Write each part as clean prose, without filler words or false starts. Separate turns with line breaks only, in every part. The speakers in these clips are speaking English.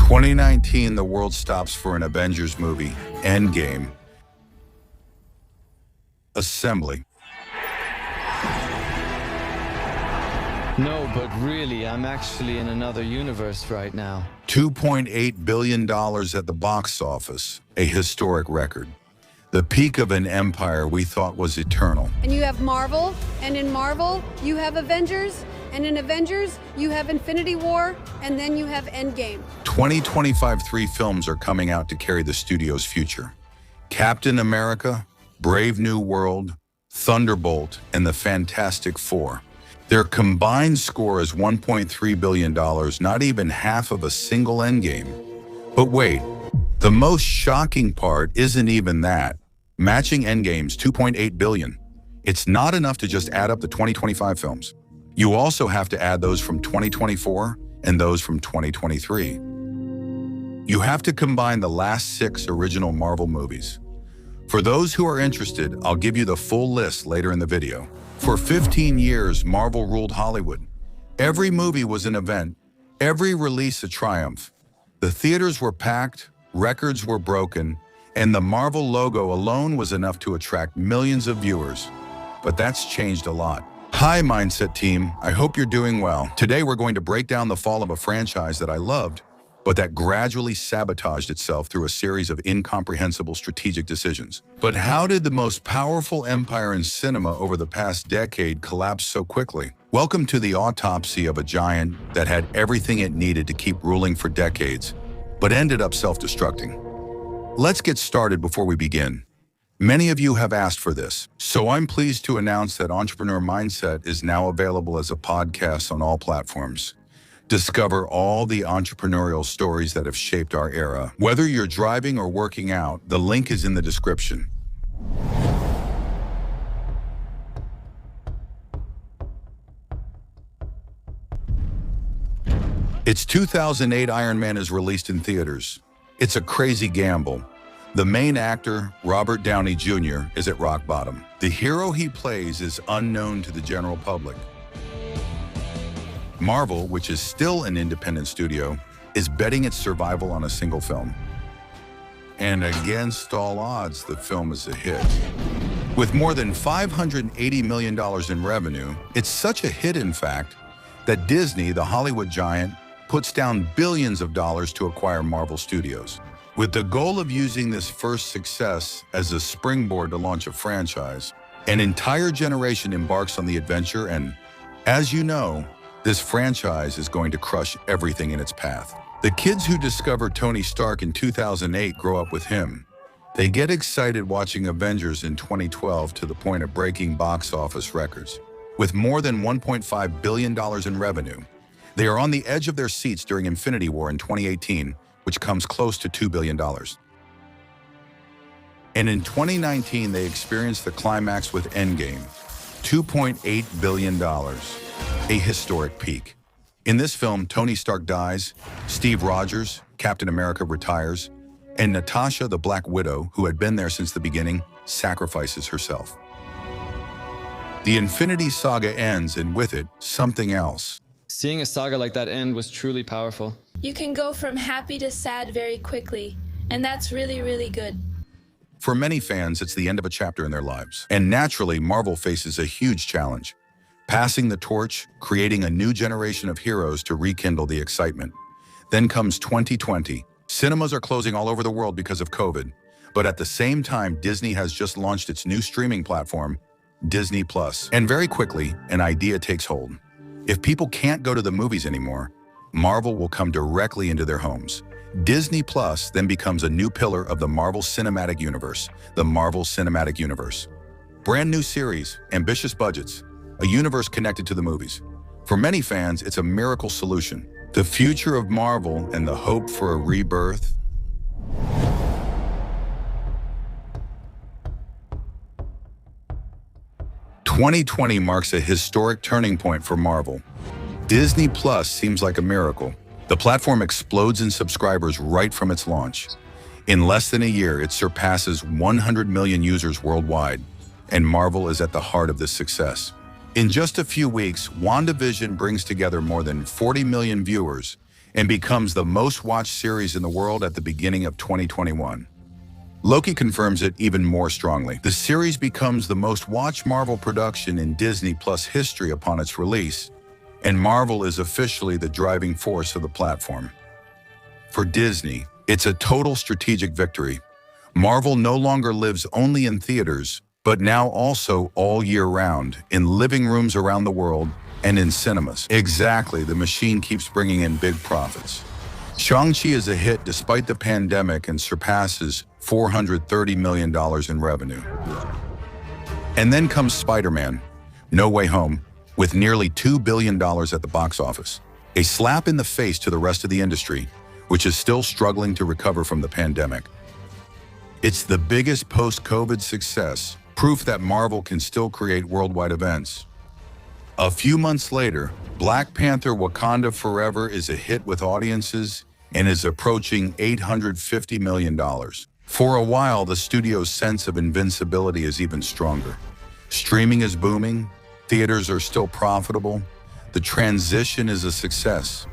2019, the world stops for an Avengers movie, Endgame. Assembly.
No, but really, I'm actually in another universe right now.
$2.8 billion at the box office, a historic record. The peak of an empire we thought was eternal.
And you have Marvel, and in Marvel, you have Avengers, and in Avengers, you have Infinity War, and then you have Endgame.
2025 3 films are coming out to carry the studio's future. Captain America, Brave New World, Thunderbolt, and the Fantastic Four. Their combined score is $1.3 billion, not even half of a single Endgame. But wait, the most shocking part isn't even that. Matching Endgame's $2.8 billion. It's not enough to just add up the 2025 films. You also have to add those from 2024 and those from 2023. You have to combine the last 6 original Marvel movies. For those who are interested, I'll give you the full list later in the video. For 15 years, Marvel ruled Hollywood. Every movie was an event, every release a triumph. The theaters were packed, records were broken, and the Marvel logo alone was enough to attract millions of viewers. But that's changed a lot. Hi, Mindset team. I hope you're doing well. Today, we're going to break down the fall of a franchise that I loved, but that gradually sabotaged itself through a series of incomprehensible strategic decisions. But how did the most powerful empire in cinema over the past decade collapse so quickly? Welcome to the autopsy of a giant that had everything it needed to keep ruling for decades, but ended up self-destructing. Let's get started before we begin. Many of you have asked for this, so I'm pleased to announce that Entrepreneur Mindset is now available as a podcast on all platforms. Discover all the entrepreneurial stories that have shaped our era. Whether you're driving or working out, the link is in the description. It's 2008. Iron Man is released in theaters. It's a crazy gamble. The main actor, Robert Downey Jr., is at rock bottom. The hero he plays is unknown to the general public. Marvel, which is still an independent studio, is betting its survival on a single film. And against all odds, the film is a hit. With more than $580 million in revenue, it's such a hit, in fact, that Disney, the Hollywood giant, puts down billions of dollars to acquire Marvel Studios. With the goal of using this first success as a springboard to launch a franchise, an entire generation embarks on the adventure, and, as you know, this franchise is going to crush everything in its path. The kids who discovered Tony Stark in 2008 grow up with him. They get excited watching Avengers in 2012 to the point of breaking box office records. With more than $1.5 billion in revenue, they are on the edge of their seats during Infinity War in 2018, which comes close to $2 billion. And in 2019, they experienced the climax with Endgame, $2.8 billion. A historic peak. In this film, Tony Stark dies, Steve Rogers, Captain America, retires, and Natasha, the Black Widow, who had been there since the beginning, sacrifices herself. The Infinity Saga ends, and with it, something else.
Seeing a saga like that end was truly powerful.
You can go from happy to sad very quickly, and that's really, really good.
For many fans, it's the end of a chapter in their lives. And naturally, Marvel faces a huge challenge. Passing the torch, creating a new generation of heroes to rekindle the excitement. Then comes 2020. Cinemas are closing all over the world because of COVID. But at the same time, Disney has just launched its new streaming platform, Disney+. And very quickly, an idea takes hold. If people can't go to the movies anymore, Marvel will come directly into their homes. Disney+ then becomes a new pillar of the Marvel Cinematic Universe, the Marvel Cinematic Universe. Brand new series, ambitious budgets, a universe connected to the movies. For many fans, it's a miracle solution. The future of Marvel and the hope for a rebirth. "2020 marks a historic turning point for Marvel. Disney+ seems like a miracle. The platform explodes in subscribers right from its launch. In less than a year, it surpasses 100 million users worldwide, and Marvel is at the heart of this success. In just a few weeks, WandaVision brings together more than 40 million viewers and becomes the most-watched series in the world at the beginning of 2021. Loki confirms it even more strongly. The series becomes the most-watched Marvel production in Disney Plus history upon its release, and Marvel is officially the driving force of the platform. For Disney, it's a total strategic victory. Marvel no longer lives only in theaters, but now also all year round, in living rooms around the world and in cinemas. Exactly, the machine keeps bringing in big profits. Shang-Chi is a hit despite the pandemic and surpasses $430 million in revenue. And then comes Spider-Man, No Way Home, with nearly $2 billion at the box office. A slap in the face to the rest of the industry, which is still struggling to recover from the pandemic. It's the biggest post-COVID success, proof that Marvel can still create worldwide events. A few months later, Black Panther: Wakanda Forever is a hit with audiences and is approaching $850 million. For a while, the studio's sense of invincibility is even stronger. Streaming is booming, theaters are still profitable, the transition is a success.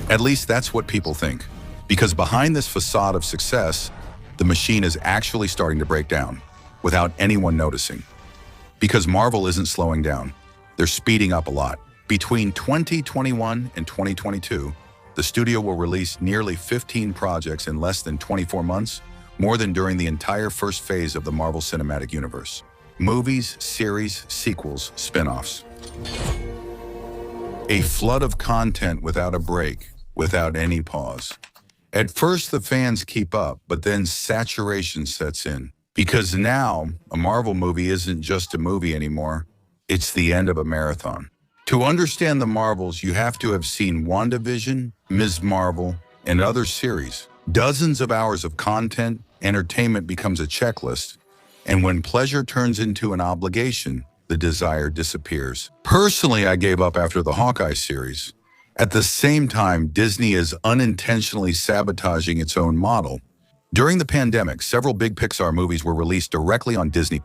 At least that's what people think, because behind this facade of success, the machine is actually starting to break down, without anyone noticing. Because Marvel isn't slowing down, they're speeding up a lot. Between 2021 and 2022, the studio will release nearly 15 projects in less than 24 months, more than during the entire first phase of the Marvel Cinematic Universe. Movies, series, sequels, spin-offs. A flood of content without a break, without any pause. At first, the fans keep up, but then saturation sets in. Because now, a Marvel movie isn't just a movie anymore, it's the end of a marathon. To understand the Marvels, you have to have seen WandaVision, Ms. Marvel, and other series. Dozens of hours of content, entertainment becomes a checklist, and when pleasure turns into an obligation, the desire disappears. Personally, I gave up after the Hawkeye series. At the same time, Disney is unintentionally sabotaging its own model. During the pandemic, several big Pixar movies were released directly on Disney+.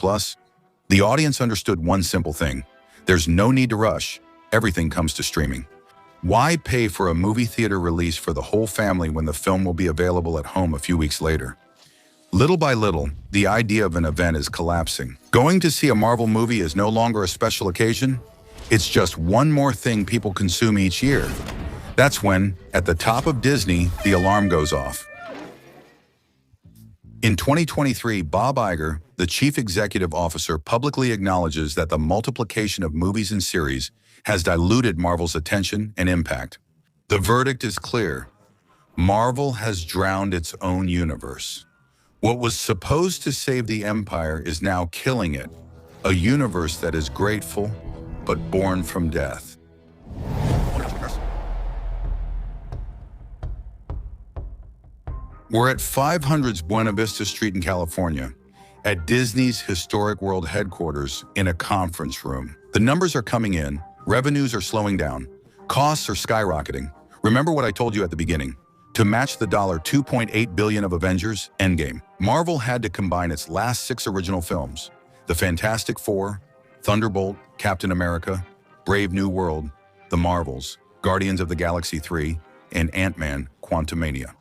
The audience understood one simple thing: there's no need to rush. Everything comes to streaming. Why pay for a movie theater release for the whole family when the film will be available at home a few weeks later? Little by little, the idea of an event is collapsing. Going to see a Marvel movie is no longer a special occasion. It's just one more thing people consume each year. That's when, at the top of Disney, the alarm goes off. In 2023, Bob Iger, the chief executive officer, publicly acknowledges that the multiplication of movies and series has diluted Marvel's attention and impact. The verdict is clear. Marvel has drowned its own universe. What was supposed to save the empire is now killing it, a universe that is grateful, but born from death. We're at 500's Buena Vista Street in California, at Disney's Historic World headquarters in a conference room. The numbers are coming in, revenues are slowing down, costs are skyrocketing. Remember what I told you at the beginning. To match the $2.8 billion of Avengers Endgame, Marvel had to combine its last 6 original films, The Fantastic Four, Thunderbolt, Captain America, Brave New World, The Marvels, Guardians of the Galaxy 3, and Ant-Man: Quantumania.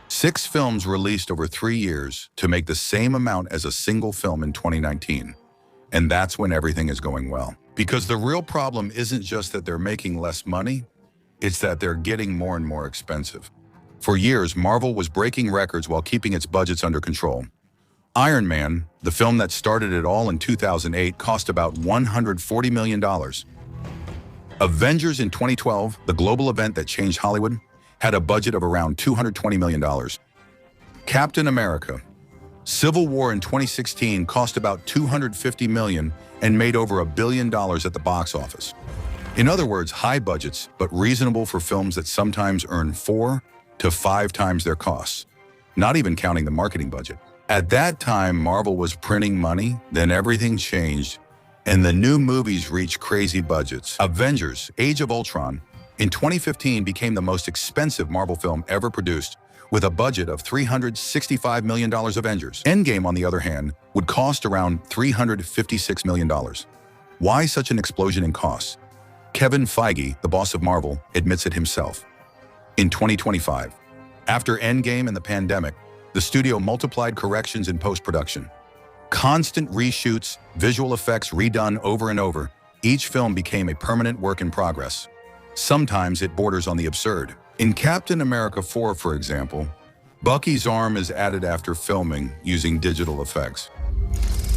6 films released over 3 years to make the same amount as a single film in 2019. And that's when everything is going well. Because the real problem isn't just that they're making less money, it's that they're getting more and more expensive. For years, Marvel was breaking records while keeping its budgets under control. Iron Man, the film that started it all in 2008, cost about $140 million. Avengers in 2012, the global event that changed Hollywood, had a budget of around $220 million. Captain America: Civil War in 2016 cost about $250 million and made over $1 billion at the box office. In other words, high budgets, but reasonable for films that sometimes earn 4 to 5 times their costs, not even counting the marketing budget. At that time, Marvel was printing money, then everything changed, and the new movies reached crazy budgets. Avengers: Age of Ultron in 2015 became the most expensive Marvel film ever produced, with a budget of $365 million. Avengers Endgame, on the other hand, would cost around $356 million. Why such an explosion in costs? Kevin Feige, the boss of Marvel, admits it himself. In 2025, after Endgame and the pandemic, the studio multiplied corrections in post-production. Constant reshoots, visual effects redone over and over, each film became a permanent work in progress. Sometimes it borders on the absurd. In Captain America 4, for example, Bucky's arm is added after filming using digital effects.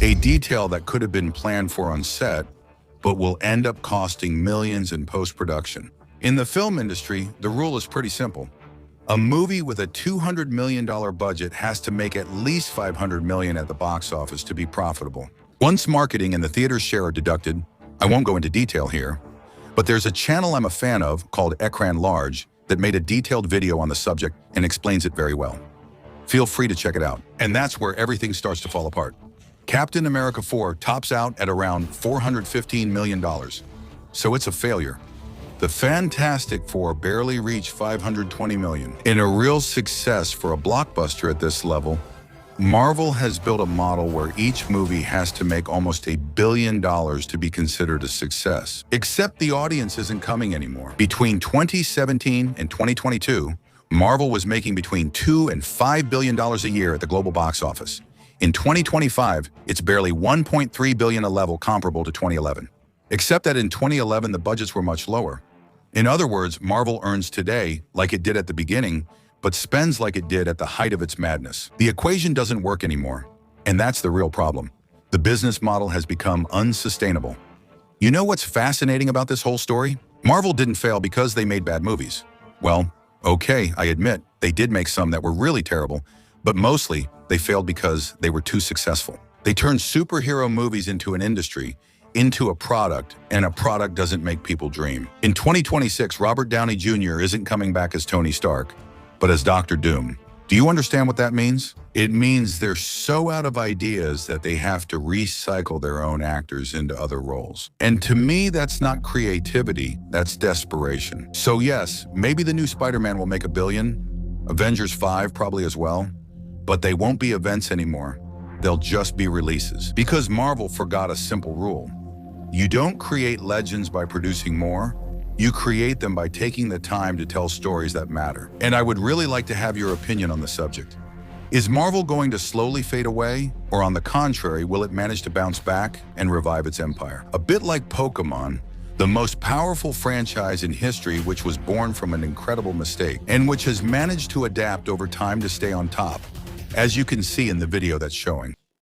A detail that could have been planned for on set, but will end up costing millions in post-production. In the film industry, the rule is pretty simple. A movie with a $200 million budget has to make at least $500 million at the box office to be profitable. Once marketing and the theater's share are deducted, I won't go into detail here, but there's a channel I'm a fan of called Ecran Large that made a detailed video on the subject and explains it very well. Feel free to check it out. And that's where everything starts to fall apart. Captain America 4 tops out at around $415 million, so it's a failure. The Fantastic Four barely reached $520 million. In a real success for a blockbuster at this level, Marvel has built a model where each movie has to make almost $1 billion to be considered a success. Except the audience isn't coming anymore. Between 2017 and 2022, Marvel was making between $2 and $5 billion a year at the global box office. In 2025, it's barely $1.3 billion, a level comparable to 2011. Except that in 2011, the budgets were much lower. In other words, Marvel earns today like it did at the beginning, but spends like it did at the height of its madness. The equation doesn't work anymore, and that's the real problem. The business model has become unsustainable. You know what's fascinating about this whole story? Marvel didn't fail because they made bad movies. Well, okay, I admit, they did make some that were really terrible, but mostly they failed because they were too successful. They turned superhero movies into an industry, into a product, and a product doesn't make people dream. In 2026, Robert Downey Jr. isn't coming back as Tony Stark, but as Dr. Doom. Do you understand what that means? It means they're so out of ideas that they have to recycle their own actors into other roles. And to me, that's not creativity, that's desperation. So yes, maybe the new Spider-Man will make $1 billion, Avengers 5 probably as well, but they won't be events anymore. They'll just be releases. Because Marvel forgot a simple rule. You don't create legends by producing more, you create them by taking the time to tell stories that matter. And I would really like to have your opinion on the subject. Is Marvel going to slowly fade away, or on the contrary, will it manage to bounce back and revive its empire? A bit like Pokemon, the most powerful franchise in history, which was born from an incredible mistake, and which has managed to adapt over time to stay on top, as you can see in the video that's showing.